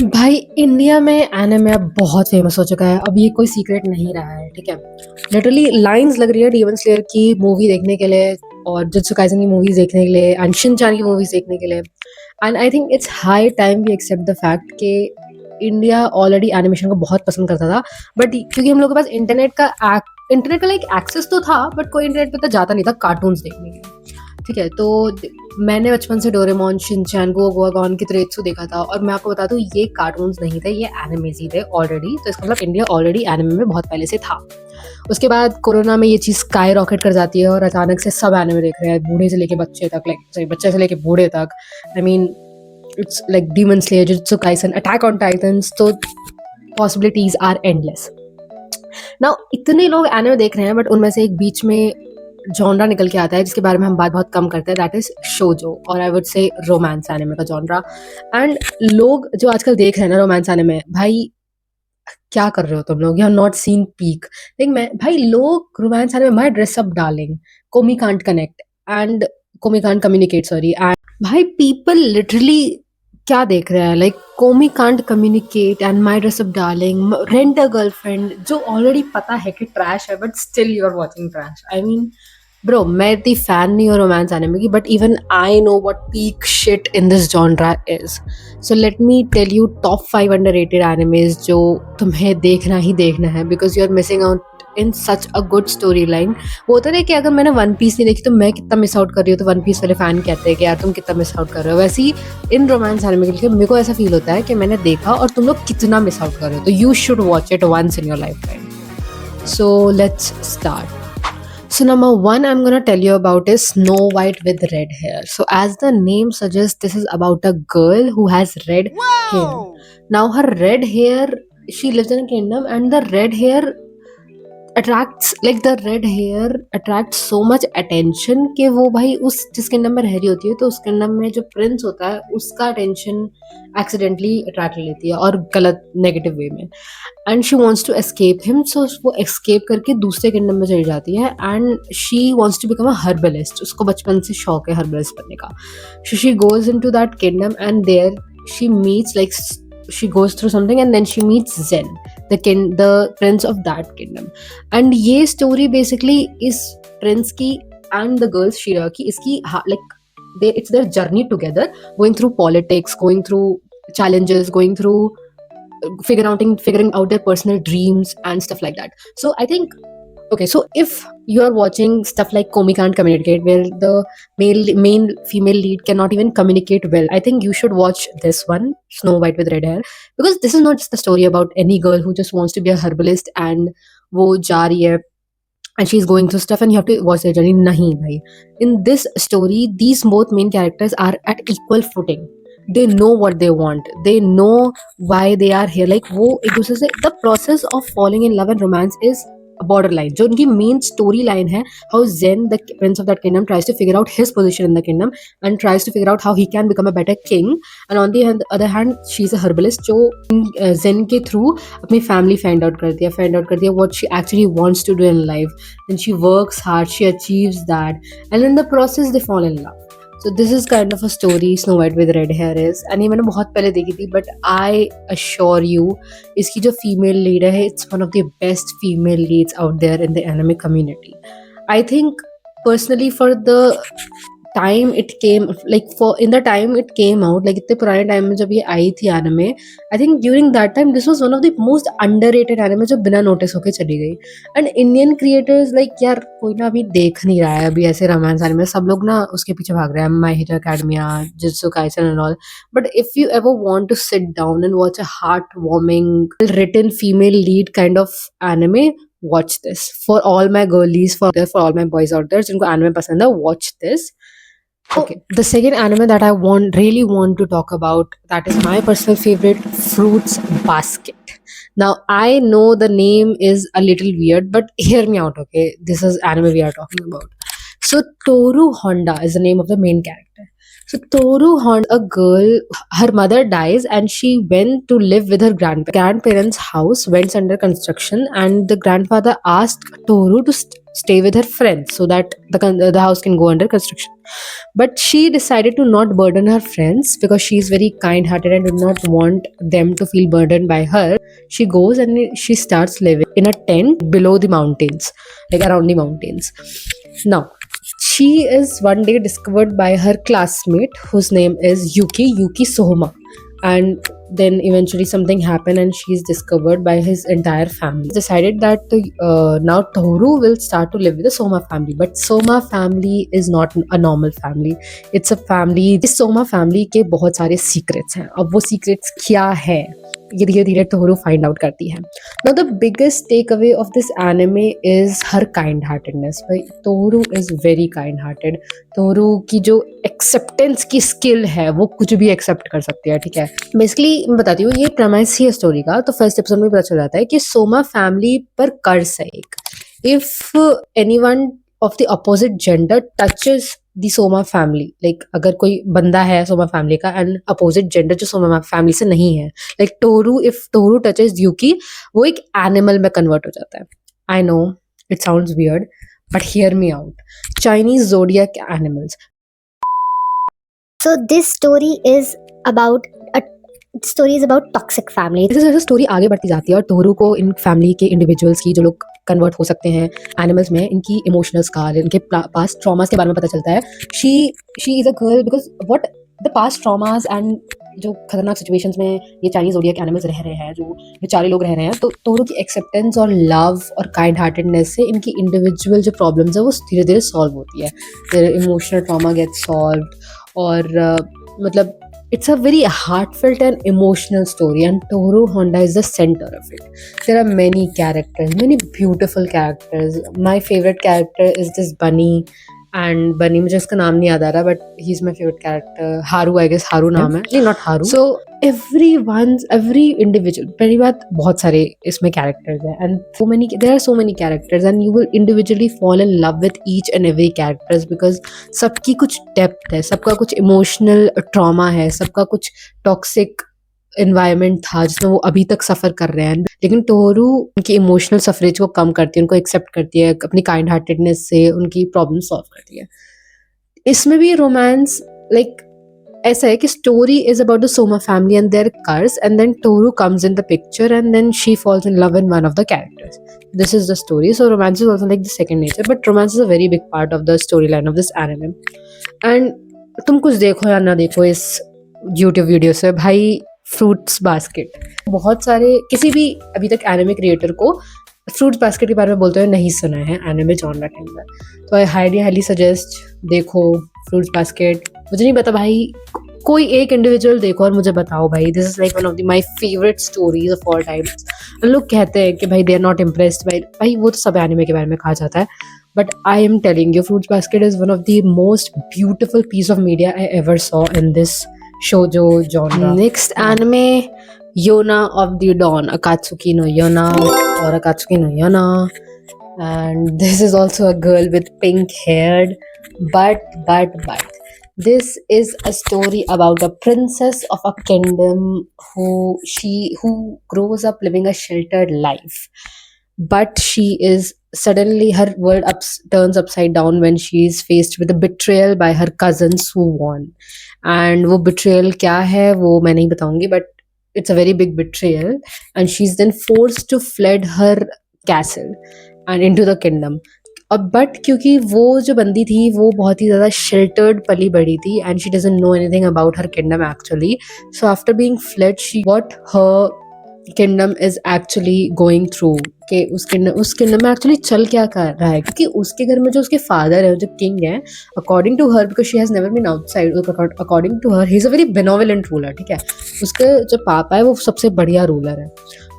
भाई इंडिया में एनिमे अब बहुत फेमस हो चुका है। अब ये कोई सीक्रेट नहीं रहा है, ठीक है? लिटरली लाइन्स लग रही है डीमन स्लेयर की मूवी देखने के लिए और जुत्सु काइसन की मूवीज़ देखने के लिए एंड शिनचैन की मूवीज़ देखने के लिए। And I think it's high time we accept the fact कि इंडिया ऑलरेडी एनिमेशन को बहुत पसंद करता था, बट क्योंकि हम लोग के पास इंटरनेट का लाइक एक्सेस तो था, बट कोई इंटरनेट पे तो जाता नहीं था कार्टून्स देखने के लिए। ठीक है, तो मैंने बचपन से डोरेमोन, शिनचैन, गोगोगॉन, कितरेत्सु देखा था और मैं आपको बता दूँ ये कार्टून्स नहीं थे, ये एनिमेज ही थे ऑलरेडी। तो इसका मतलब इंडिया ऑलरेडी एनिमे में बहुत पहले से था। उसके बाद कोरोना में ये चीज़ स्काई रॉकेट कर जाती है और अचानक से सब एनिमे देख रहे हैं, बूढ़े से लेके बच्चे तक, लाइक सॉरी बच्चे से लेके बूढ़े तक। I mean it's like demon slayer, jutsu Kaisen, attack on titans, तो पॉसिबिलिटीज आर एंडलेस। नाउ इतने लोग एनिमे देख रहे हैं, बट उनमें से एक बीच में जॉनरा निकल के आता है जिसके बारे में हम बात बहुत कम करते हैं, दैट इज शोजो, और I would say romance anime का जॉनरा। एंड लोग जो आजकल देख रहे हैं ना रोमांस एनिमे, भाई क्या कर रहे हो तुम लोग? You have not seen peak. Like मैं भाई, लोग romance anime, my dress up darling, Komi can't connect and Komi can't communicate, sorry, and भाई पीपल लिटरली क्या देख रहे हैं? Like Komi can't communicate and my dress up darling, rent a girlfriend, जो already पता है कि ट्रैश है but still you are watching trash. I mean bro, मैं इतनी फैन नहीं हूँ रोमांस एनिमे की, but even I know what peak shit in this genre is. So let me tell you top 5 underrated animes जो तुम्हें देखना ही देखना है, because you are missing out in such a good story line. वो होता है कि अगर मैंने वन पीस नहीं देखी तो मैं कितना मिस आउट कर रही हूँ, तो वन पीस वाले फैन कहते हैं कि यार तुम कितना मिस आउट कर रहे हो। वैसे ही इन रोमांस एनिमे के लिए मेरे को ऐसा फील होता है कि मैंने देखा और तुम लोग कितना मिस आउट कर रहे हो, तो you should watch it once in your lifetime. So let's start. So number one I'm gonna tell you about is Snow White with red hair. So as the name suggests, this is about a girl who has red hair. Now her red hair, she lives in a kingdom, and the red hair attracts so much attention कि वो भाई उस जिस kingdom में रह रही होती है, तो उस किंगडम में जो प्रिंस होता है उसका अटेंशन एक्सीडेंटली अट्रैक्ट लेती है, और गलत नेगेटिव वे में। And she wants to escape him, so वो एस्केप करके दूसरे किंगडम में चली जाती है and she wants to become a herbalist. उसको बचपन से शौक है हर्बलिस्ट बनने का। So she goes in to that kingdom and there she meets, like she goes through something and then she meets Zen, the prince of that kingdom. And ये story basically is prince की and the girl's Shira की, इसकी like it's their journey together, going through politics, going through challenges, going through figuring out their personal dreams and stuff like that. So I think, okay, so if you are watching stuff like Komi Can't Communicate, where the main female lead cannot even communicate well, I think you should watch this one, Snow White with Red Hair, because this is not just the story about any girl who just wants to be a herbalist and wo ja rahi hai and she's going through stuff and you have to watch their journey. Nahi bhai, in this story these both main characters are at equal footing. They know what they want, they know why they are here, like wo ek dusre se, the process of falling in love and romance is borderline. जो उनकी main story line है, how Zen the prince of that kingdom tries to figure out his position in the kingdom and tries to figure out how he can become a better king, and on the other hand she is a herbalist जो Zen के through अपनी family find out करती है what she actually wants to do in life, and she works hard, she achieves that, and in the process they fall in love. So this is kind of a story Snow White with Red Hair is, and ये मैंने बहुत पहले देखी थी, but I assure you इसकी जो female lead है, it's one of the best female leads out there in the anime community. I think personally for the time it came, like for in the time it came out, like इतने पुराने time में जब ये आई थी anime, I think during that time this was one of the most underrated anime जो बिना notice होके चली गई. एंड इंडियन क्रिएटर्स लाइक यार कोई ना अभी देख नहीं रहा है अभी ऐसे रोमांस एनिमे, सब लोग ना उसके पीछे भाग रहे हैं, My Hero Academia, Jujutsu Kaisen and all. But if you ever want to sit down and watch a heartwarming written female lead kind of anime, watch this. For all my girlies, for all my boys out there जिनको anime पसंद है, watch this. Okay, the second anime that I really want to talk about, that is my personal favorite, Fruits Basket. Now I know the name is a little weird, but hear me out, okay? This is anime we are talking about. So Toru Honda is the name of the main character. So Toru Honda, a girl, her mother dies and she went to live with her grandparents' house went under construction, and the grandfather asked Toru to stay with her friends so that the house can go under construction. But she decided to not burden her friends because she is very kind hearted and did not want them to feel burdened by her. She goes and she starts living in a tent below the mountains, like around the mountains. Now, she is one day discovered by her classmate whose name is Yuki Sohma. And then eventually something happened and she is discovered by his entire family. Decided that now Tohru will start to live with the Soma family. But Soma family is not a normal family. It's a family. इस Soma family के बहुत सारे secrets हैं. अब वो secrets क्या है ये धीरे धीरे टोहरू फाइंड आउट करती है. Now the biggest takeaway of this anime is her kind-heartedness. भाई टोहरू is very kind-hearted. टोहरू की जो एक्सेप्टेंस की स्किल है वो कुछ भी एक्सेप्ट कर सकती है. ठीक है, बेसिकली मैं बताती हूँ ये प्रमाइस ही है स्टोरी का. तो फर्स्ट एपिसोड में पता चल जाता है कि सोमा फैमिली पर कर्ज है एक. If anyone of the opposite gender touches the Soma family, like अगर कोई बंदा है सोमा फैमिली का एंड अपोजिट जेंडर जो सोमा फैमिली से नहीं है, लाइक टोहरू, इफ टोहरू टचेस यूकी, वो एक एनिमल में कन्वर्ट हो जाता है. I know it sounds weird but hear me out. Chinese zodiac animals. So this story is about toxic family. जैसे स्टोरी आगे बढ़ती जाती है और टोहरू को इन फैमिली के इंडिविजुअल्स की जो लोग कन्वर्ट हो सकते हैं एनिमल्स में, इनकी इमोशनल स्कार, इनके पास्ट ट्रॉमास के बारे में पता चलता है. She is a girl because what the past traumas and जो खतरनाक सिचुएशंस में ये चाइनीज ज़ोडिएक एनिमल्स रह रहे हैं, जो बेचारे लोग रह रहे हैं, तो टोहरू की एक्सेप्टेंस और लव और काइंड हार्टेडनेस से इनकी इंडिविजुअल जो प्रॉब्लम्स है वो धीरे धीरे सॉल्व होती है. Their emotional trauma gets solve. और मतलब it's a very heartfelt and emotional story, and Tohru Honda is the center of it. There are many characters, many beautiful characters. My favorite character is this bunny, and bunny मुझे उसका नाम नहीं याद आ रहा, but he's my favorite character. Haru, I guess Haru नाम है, नहीं not Haru. So every individual, पहली बात बहुत सारे इसमें characters हैं, and there are so many characters, and you will individually fall in love with each and every characters because सबकी कुछ depth है, सबका कुछ emotional trauma है, सबका कुछ toxic environment था जिसमें वो अभी तक सफ़र कर रहे हैं. लेकिन टोहरू उनकी इमोशनल सफरेज को कम करती है, उनको एक्सेप्ट करती है, अपनी काइंड हार्टेडनेस से उनकी प्रॉब्लम सॉल्व करती है. इसमें भी रोमांस लाइक ऐसा है कि story is about the Sohma family and their curse, and then Tohru comes in the picture and then she falls in love in one of the characters. This is the story. So romance is also like the second nature, but romance is a very big part of the story line of this anime. And तुम कुछ देखो या ना देखो इस YouTube video से, भाई fruits basket, बहुत सारे किसी भी अभी तक एनिमे क्रिएटर को फ्रूट्स बास्केट के बारे में बोलते हुए नहीं सुना है एनिमे जॉनरा के अंदर. तो आई हाईली सजेस्ट देखो फ्रूट्स बास्केट. मुझे नहीं पता भाई, कोई एक इंडिविजुअल देखो और मुझे बताओ भाई, this is like one of the my favourite stories of all time. लोग कहते हैं कि भाई दे आर नॉट इम्प्रेस्ड, भाई वो तो सब एनिमे के बारे में कहा जाता है, but I am telling you Fruits Basket is one of the most beautiful piece of media I ever saw in this shoujo genre. Next anime, Yona of the Dawn, Akatsuki no Yona or Akatsuki no Yona, and this is also a girl with pink hair, but this is a story about a princess of a kingdom who grows up living a sheltered life, but she is suddenly her world turns upside down when she is faced with a betrayal by her cousins who won. And वो betrayal क्या है वो मैं नहीं बताऊंगी, but it's a very big betrayal and she is then forced to fled her castle and into the kingdom. और but क्योंकि वो जो बंदी थी वो बहुत ही ज़्यादा शेल्टर्ड पली बड़ी थी and she doesn't know anything about her kingdom actually. So after being fled she what her kingdom is actually going through, कि उस किंगडम में एक्चुअली चल क्या कर रहा है. क्योंकि उसके घर में जो उसके फादर है, जो किंग है, according to her, because she has never been outside, according to her he is a very benevolent ruler. ठीक है, उसके जो पापा है वो सबसे बढ़िया रूलर है,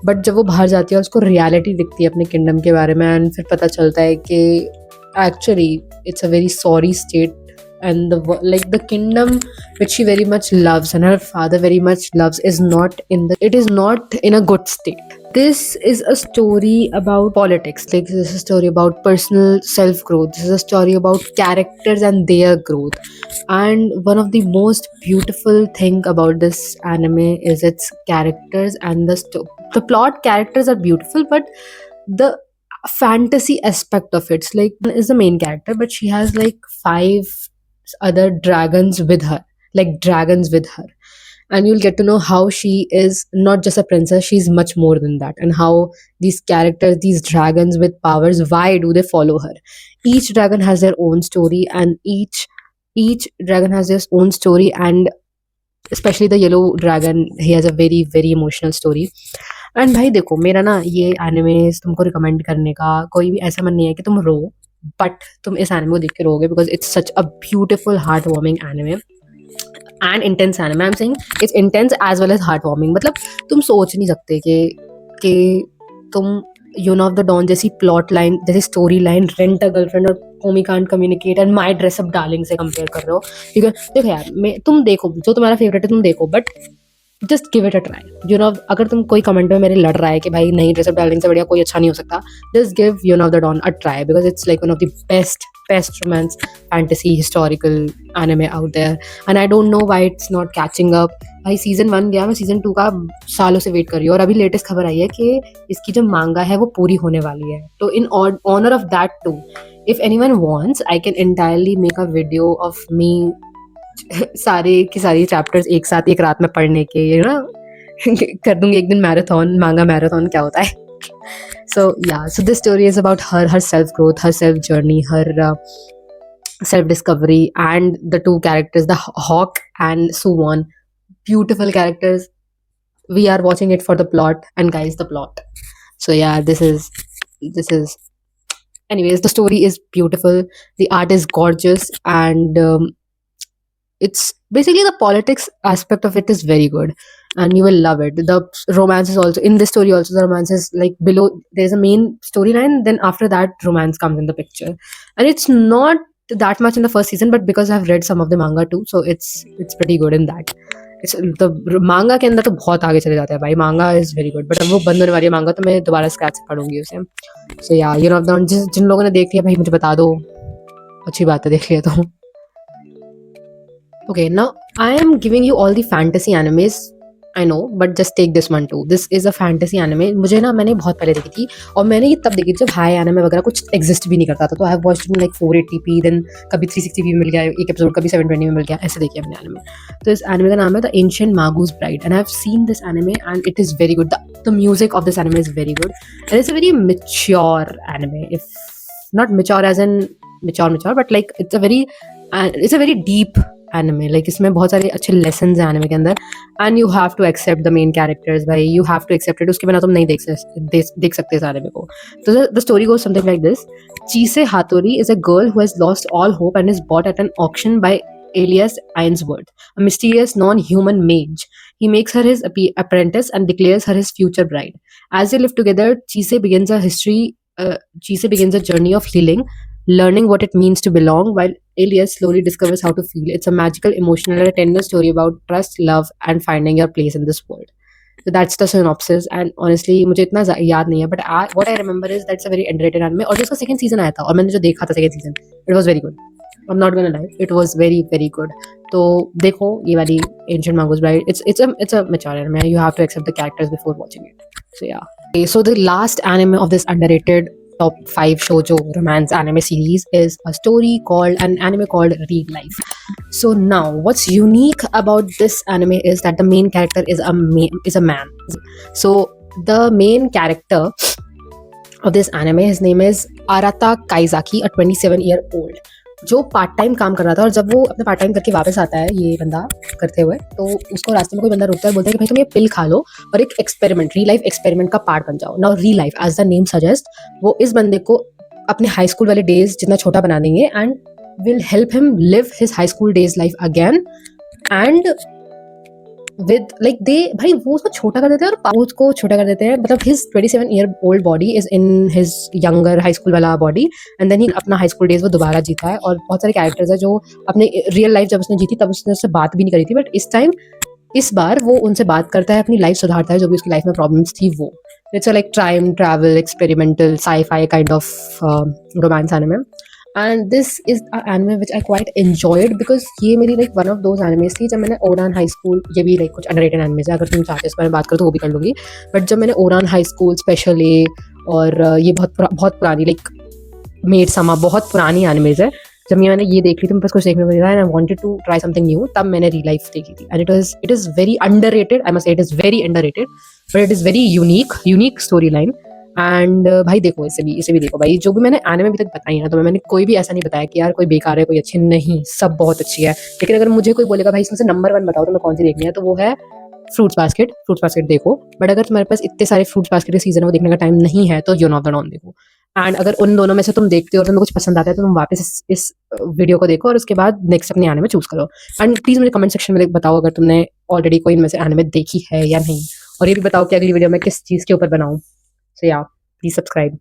बट जब वो बाहर जाती है उसको रियलिटी दिखती है अपने किंगडम के बारे में एंड फिर पता चलता है कि actually it's a very sorry state and the kingdom which she very much loves and her father very much loves is not in a good state. This is a story about politics, like this is a story about personal self growth, this is a story about characters and their growth. And one of the most beautiful thing about this anime is its characters and the plot. Characters are beautiful, but the fantasy aspect of it. It's like is the main character, but she has like 5 other dragons with her, like dragons with her. And you'll get to know how she is not just a princess, she's much more than that. And how these characters, these dragons with powers, why do they follow her? Each dragon has their own story, and each dragon has their own story, and especially the yellow dragon, he has a very very emotional story. And भाई देखो, मेरा ना ये animes तुमको recommend करने का कोई भी ऐसा मन नहीं है कि तुम रो, बट तुम इस एनिमे को देख के रोगे because it's such a beautiful heart warming anime and intense anime. I am saying it's intense as well as heart warming. मतलब तुम सोच नहीं सकते कि तुम यूनो ऑफ द डॉन जैसी प्लॉट लाइन, जैसी story line, rent a girlfriend और Komi can't communicate and my dress up darling से कंपेयर कर रहे हो. ठीक है, देखो यार, तुम देखो जो तुम्हारा फेवरेट है तुम देखो, but just give it a try. अगर तुम कोई कमेंट में मेरे लड़ रहा है कि भाई नहीं, ड्रेस अप डार्लिंग से बढ़िया कोई अच्छा नहीं हो सकता, just give of the dawn a try because it's like one of the best romance fantasy historical anime out there. And I don't know why it's not catching up. भाई season 1 गया, मैं सीजन 2 का सालों से wait कर रही हूँ, और अभी लेटेस्ट खबर आई है कि इसकी जो मांगा है वो पूरी होने वाली है. तो in honour of that too, if anyone wants, I can entirely make a video of me सारे की सारी चैप्टर्स एक साथ एक रात में पढ़ने के, कर दूंगी एक दिन मैराथन, मांगा मैराथन क्या होता है. So this story is about her self growth, her self journey, her self discovery, and the two characters, the hawk and Suwon, beautiful characters. We are watching it for the plot, and guys, the plot. So yeah, this is anyways, the story is beautiful, the art is gorgeous, and it's basically the politics aspect of it is very good, and you will love it. The romance is also in this story, also the romance is like below, there's a main storyline, then after that romance comes in the picture, and it's not that much in the first season, but because I've read some of the manga too, so it's pretty good in that. It's the manga के अंदर तो बहुत आगे चले जाता है भाई. manga is very good, but अब वो बंद होने वाली है manga, तो मैं दोबारा स्क्रैच से पढ़ूंगी उसे. So yeah, जिन लोगों ने देख लिया भाई मुझे बता दो, अच्छी बात है देख लिया तो. Okay, now I am giving you all the fantasy animes. I know, but just take this one too. This is a fantasy anime. मुझे ना, मैंने बहुत पहले देखी थी, और मैंने ये तब देखी जब हाई एनिमे वगैरह कुछ एग्जिस्ट भी नहीं करता था. तो I have watched in like 480p, then कभी 360p मिल गया एक एपिसोड, कभी 720 में मिल गया, ऐसे देखी हमने एनिमे. तो इस एनिमे का नाम है the ancient Magos bride, and I have seen this anime and it is very good. The music of this anime is very good, and it's a very mature anime. If not mature as in mature, but like it's a very deep anime. Like इसमें बहुत सारे अच्छे lessons हैं anime के अंदर, and you have to accept the main characters भाई, you have to accept it. उसके बिना तुम नहीं देख सकते इस एनिमे को. तो the story goes something like this. Chise Hatori is a girl who has lost all hope and is bought at an auction by Elias Ainsworth, a mysterious non-human mage. He makes her his apprentice and declares her his future bride. As they live together, Chise begins a journey of healing, learning what it means to belong, while Elias slowly discovers how to feel. It's a magical, emotional, and tender story about trust, love, and finding your place in this world. So that's the synopsis. And honestly, मुझे इतना याद नहीं है, but what I remember is that's a very underrated anime. और जो उसका second season आया था, और मैंने जो देखा था second season, it was very good. I'm not gonna lie, it was very very good. तो देखो ये वाली Ancient Magus Bride. It's a mature anime. You have to accept the characters before watching it. So yeah. Okay, so the last anime of this underrated top 5 shoujo romance anime series is an anime called Real Life. So now what's unique about this anime is that the main character is a man. So the main character of this anime, his name is Arata Kaizaki, a 27-year-old, जो part time काम कर रहा था. और जब वो अपने part time करके वापस आता है ये बंदा करते हुए, तो उसको रास्ते में कोई बंदा रोकता है, बोलता है कि भाई तुम ये पिल खा लो और एक एक्सपेरिमेंट, री लाइफ एक्सपेरिमेंट का पार्ट बन जाओ. Now re life as the name suggest, वो इस बंदे को अपने हाई स्कूल वाले डेज जितना छोटा बना देंगे, and will help him live his high school days life again. And with like भाई वो उसको छोटा कर देते हैं, और उसको छोटा कर देते हैं. मतलब his 27-year-old body is in his younger high school वाला बॉडी, एंड देन ही अपना हाई स्कूल डेज वो दोबारा जीता है. और बहुत सारे कैरेक्टर्स है जो अपने रियल लाइफ जब उसने जीती तब उसने उससे बात भी नहीं करी थी, बट इस बार वो उनसे बात करता है, अपनी लाइफ सुधारता है, जो भी उसकी लाइफ में प्रॉब्लम्स थी वो. It's like time travel experimental sci-fi kind of romance anime. And this is an anime which I quite enjoyed because ये मेरी like one of those animes थी. जब मैंने ओरान हाई स्कूल, ये भी like कुछ underrated animes है, अगर तुम चाहते हो इस बारे में बात करो तो वो भी कर लूँगी, बट जब मैंने ओरान हाई स्कूल, स्पेशल ए और ये बहुत पुरानी लाइक मेड समा बहुत पुरानी एनिमेज है। जब मैंने ये देख ली तो मेरे पास कुछ देखने को मिला and I wanted to try something new, तब मैंने री लाइफ देखी थी and it is very underrated, I must say it is very underrated, but it is very unique story line. And भाई देखो, इसे भी देखो भाई। जो भी मैंने एनिमे अभी तक बताई है ना, तो मैंने कोई भी ऐसा नहीं बताया कि यार कोई बेकार है कोई अच्छी नहीं, सब बहुत अच्छी है। लेकिन अगर मुझे कोई बोलेगा भाई इसमें से नंबर 1 बताओ तो मैं कौन सी देखनी है, तो वो है फ्रूट्स बास्केट देखो। बट अगर तुम्हारे पास इतने सारे फ्रूट्स बास्केट के सीजन है वो देखने का टाइम नहीं है तो यूनो ऑफ द डॉन देखो। एंड अगर उन दोनों में से तुम देखते हो और तुम्हें कुछ पसंद आता है तो तुम वापस इस वीडियो को देखो और उसके बाद नेक्स्ट अपने एनिमे चूज करो। एंड प्लीज मुझे कमेंट सेक्शन में बताओ अगर तुमने ऑलरेडी कोई इनमें से एनिमे देखी है या नहीं, और ये भी बताओ कि अगली वीडियो में किस चीज के ऊपर बनाऊं। सो या प्लीज सब्सक्राइब।